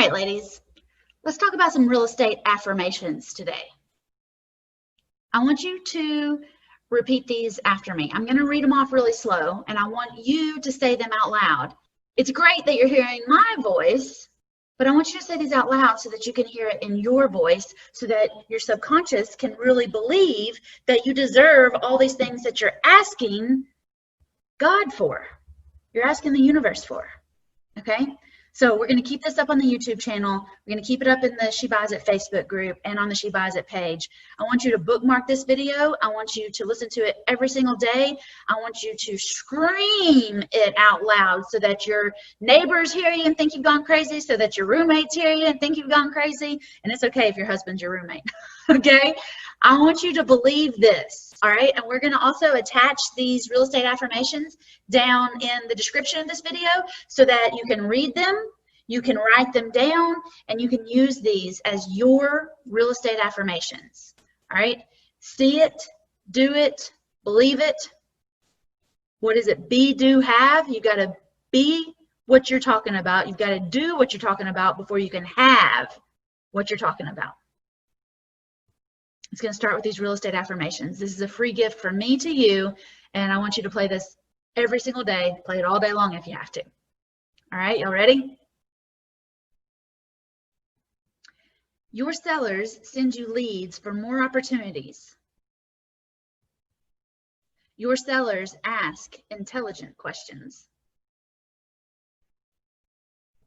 right, ladies, let's talk about some real estate affirmations today. I want you to repeat these after me. I'm going to read them off really slow, and I want you to say them out loud. It's great that you're hearing my voice, but I want you to say these out loud so that you can hear it in your voice, so that your subconscious can really believe that you deserve all these things that you're asking God for. You're asking the universe for. Okay? So we're going to keep this up on the YouTube channel. We're going to keep it up in the She Buys It Facebook group and on the She Buys It page. I want you to bookmark this video. I want you to listen to it every single day. I want you to scream it out loud so that your neighbors hear you and think you've gone crazy, so that your roommates hear you and think you've gone crazy. And it's okay if your husband's your roommate. Okay? I want you to believe this. All right? And we're going to also attach these real estate affirmations down in the description of this video so that you can read them, you can write them down, and you can use these as your real estate affirmations. All right? See it, do it, believe it. What is it? Be, do, have. You got to be what you're talking about. You've got to do what you're talking about before you can have what you're talking about. It's going to start with these real estate affirmations. This is a free gift from me to you, and I want you to play this every single day. Play it all day long if you have to. All right, y'all ready? Your sellers send you leads for more opportunities. Your sellers ask intelligent questions.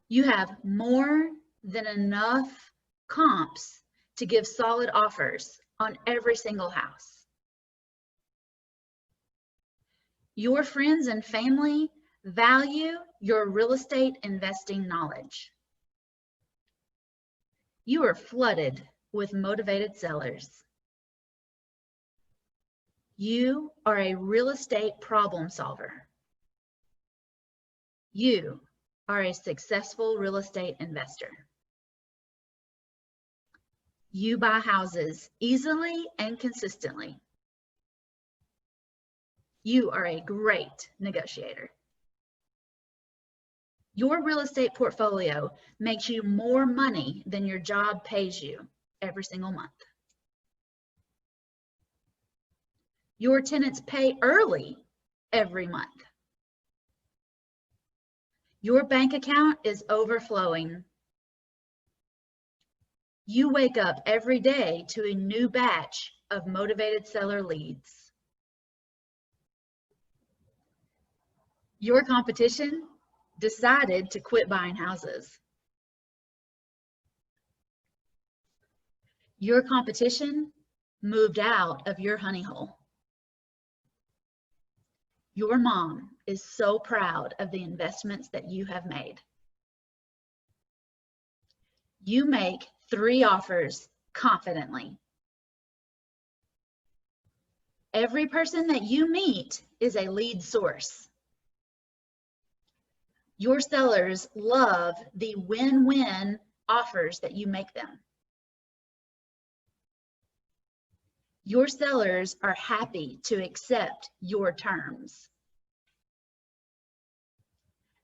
You have more than enough comps to give solid offers on every single house. Your friends and family value your real estate investing knowledge. You are flooded with motivated sellers. You are a real estate problem solver. You are a successful real estate investor. You buy houses easily and consistently. You are a great negotiator. Your real estate portfolio makes you more money than your job pays you every single month. Your tenants pay early every month. Your bank account is overflowing. You wake up every day to a new batch of motivated seller leads. Your competition decided to quit buying houses. Your competition moved out of your honey hole. Your mom is so proud of the investments that you have made. You make 3 offers confidently. Every person that you meet is a lead source. Your sellers love the win-win offers that you make them. Your sellers are happy to accept your terms.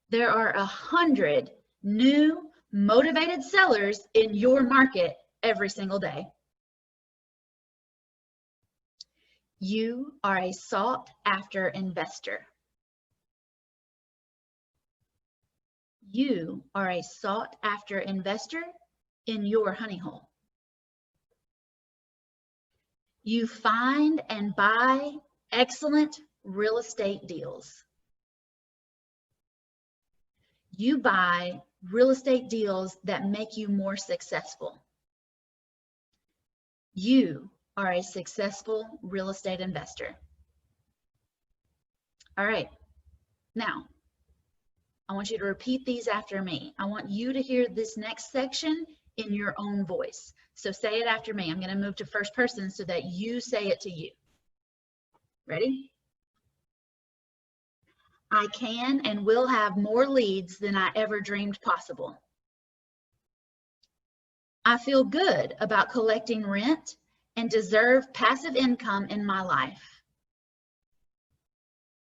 There are 100 new motivated sellers in your market every single day. You are a sought-after investor. You are a sought-after investor in your honey hole. You find and buy excellent real estate deals. You buy real estate deals that make you more successful. You are a successful real estate investor. All right, now I want you to repeat these after me. I want you to hear this next section in your own voice. So say it after me. I'm going to move to first person so that you say it to you. Ready? I can and will have more leads than I ever dreamed possible. I feel good about collecting rent and deserve passive income in my life.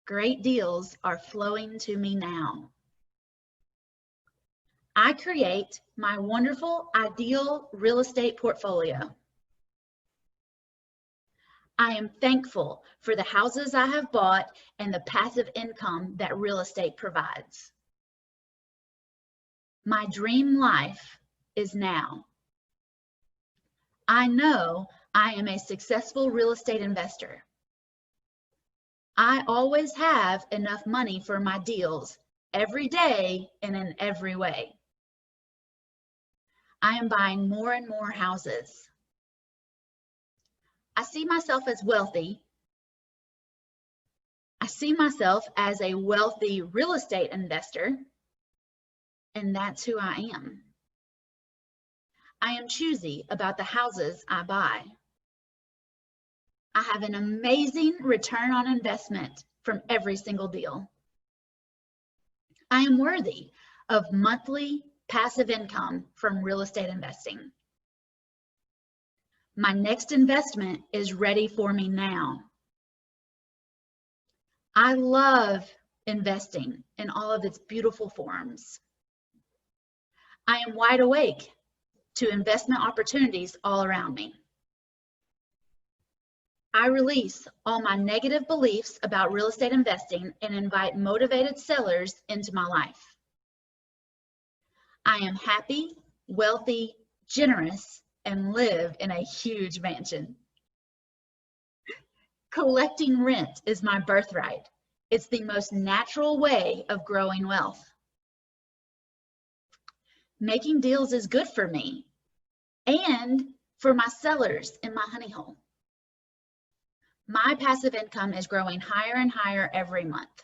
Great deals are flowing to me now. I create my wonderful, ideal real estate portfolio. I am thankful for the houses I have bought and the passive income that real estate provides. My dream life is now. I know I am a successful real estate investor. I always have enough money for my deals every day and in every way. I am buying more and more houses. I see myself as wealthy. I see myself as a wealthy real estate investor, and that's who I am. I am choosy about the houses I buy. I have an amazing return on investment from every single deal. I am worthy of monthly passive income from real estate investing. My next investment is ready for me now. I love investing in all of its beautiful forms. I am wide awake to investment opportunities all around me. I release all my negative beliefs about real estate investing and invite motivated sellers into my life. I am happy, wealthy, generous, and live in a huge mansion. Collecting rent is my birthright. It's the most natural way of growing wealth. Making deals is good for me and for my sellers in my honey hole. My passive income is growing higher and higher every month.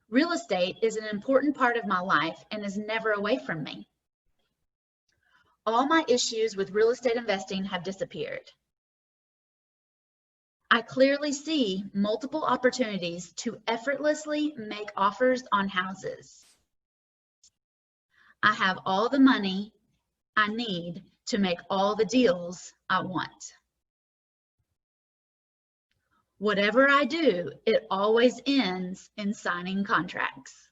Real estate is an important part of my life and is never away from me. All my issues with real estate investing have disappeared. I clearly see multiple opportunities to effortlessly make offers on houses. I have all the money I need to make all the deals I want. Whatever I do, it always ends in signing contracts.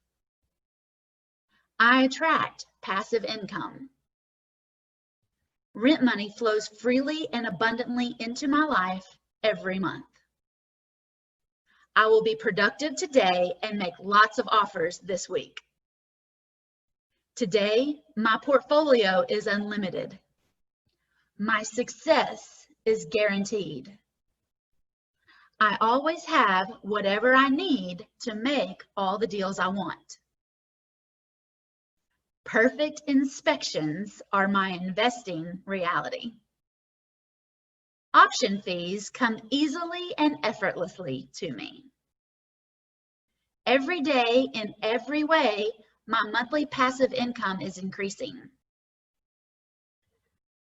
I attract passive income. Rent money flows freely and abundantly into my life every month. I will be productive today and make lots of offers this week. Today, my portfolio is unlimited. My success is guaranteed. I always have whatever I need to make all the deals I want. Perfect inspections are my investing reality. Option fees come easily and effortlessly to me. Every day, in every way, my monthly passive income is increasing.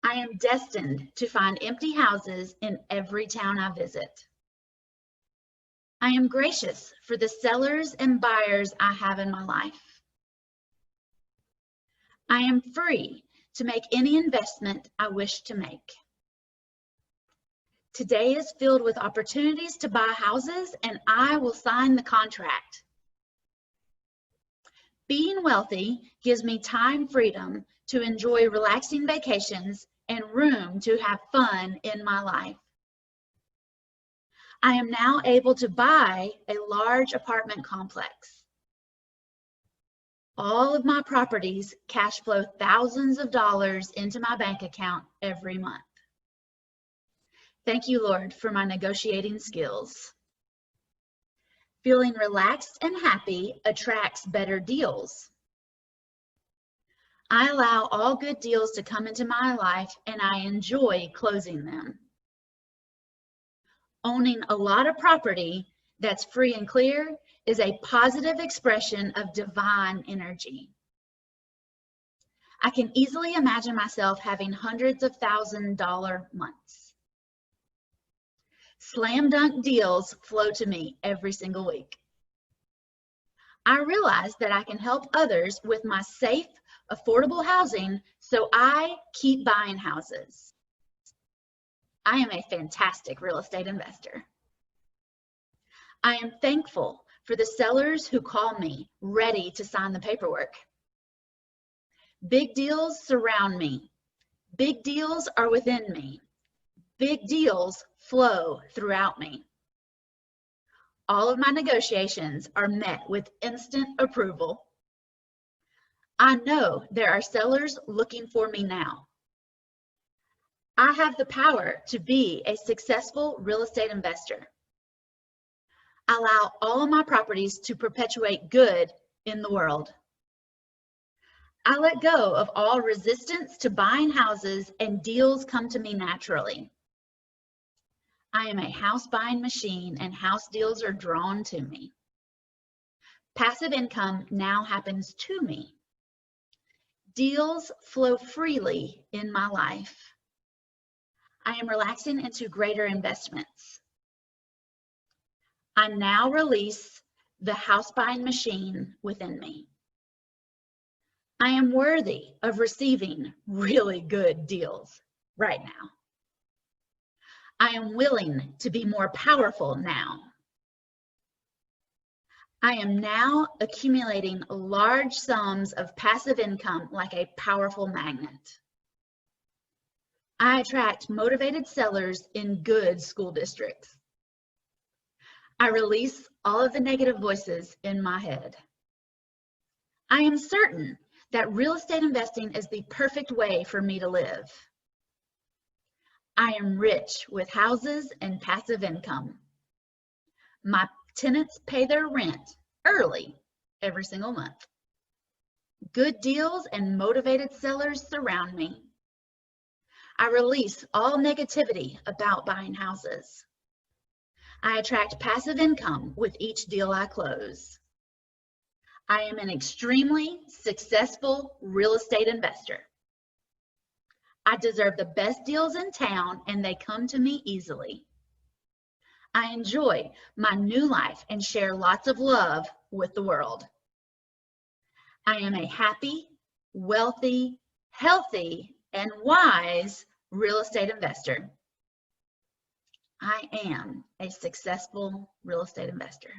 I am destined to find empty houses in every town I visit. I am gracious for the sellers and buyers I have in my life. I am free to make any investment I wish to make. Today is filled with opportunities to buy houses, and I will sign the contract. Being wealthy gives me time freedom to enjoy relaxing vacations and room to have fun in my life. I am now able to buy a large apartment complex. All of my properties cash flow thousands of dollars into my bank account every month. Thank you, Lord, for my negotiating skills. Feeling relaxed and happy attracts better deals. I allow all good deals to come into my life, and I enjoy closing them. Owning a lot of property that's free and clear is a positive expression of divine energy. I can easily imagine myself having hundreds of $1,000 months. Slam dunk deals flow to me every single week. I realize that I can help others with my safe, affordable housing, so I keep buying houses. I am a fantastic real estate investor. I am thankful for the sellers who call me ready to sign the paperwork. Big deals surround me. Big deals are within me. Big deals flow throughout me. All of my negotiations are met with instant approval. I know there are sellers looking for me now. I have the power to be a successful real estate investor. I allow all of my properties to perpetuate good in the world. I let go of all resistance to buying houses and deals come to me naturally. I am a house buying machine and house deals are drawn to me. Passive income now happens to me. Deals flow freely in my life. I am relaxing into greater investments. I now release the house buying machine within me. I am worthy of receiving really good deals right now. I am willing to be more powerful now. I am now accumulating large sums of passive income like a powerful magnet. I attract motivated sellers in good school districts. I release all of the negative voices in my head. I am certain that real estate investing is the perfect way for me to live. I am rich with houses and passive income. My tenants pay their rent early every single month. Good deals and motivated sellers surround me. I release all negativity about buying houses. I attract passive income with each deal I close. I am an extremely successful real estate investor. I deserve the best deals in town and they come to me easily. I enjoy my new life and share lots of love with the world. I am a happy, wealthy, healthy, and wise real estate investor. I am a successful real estate investor.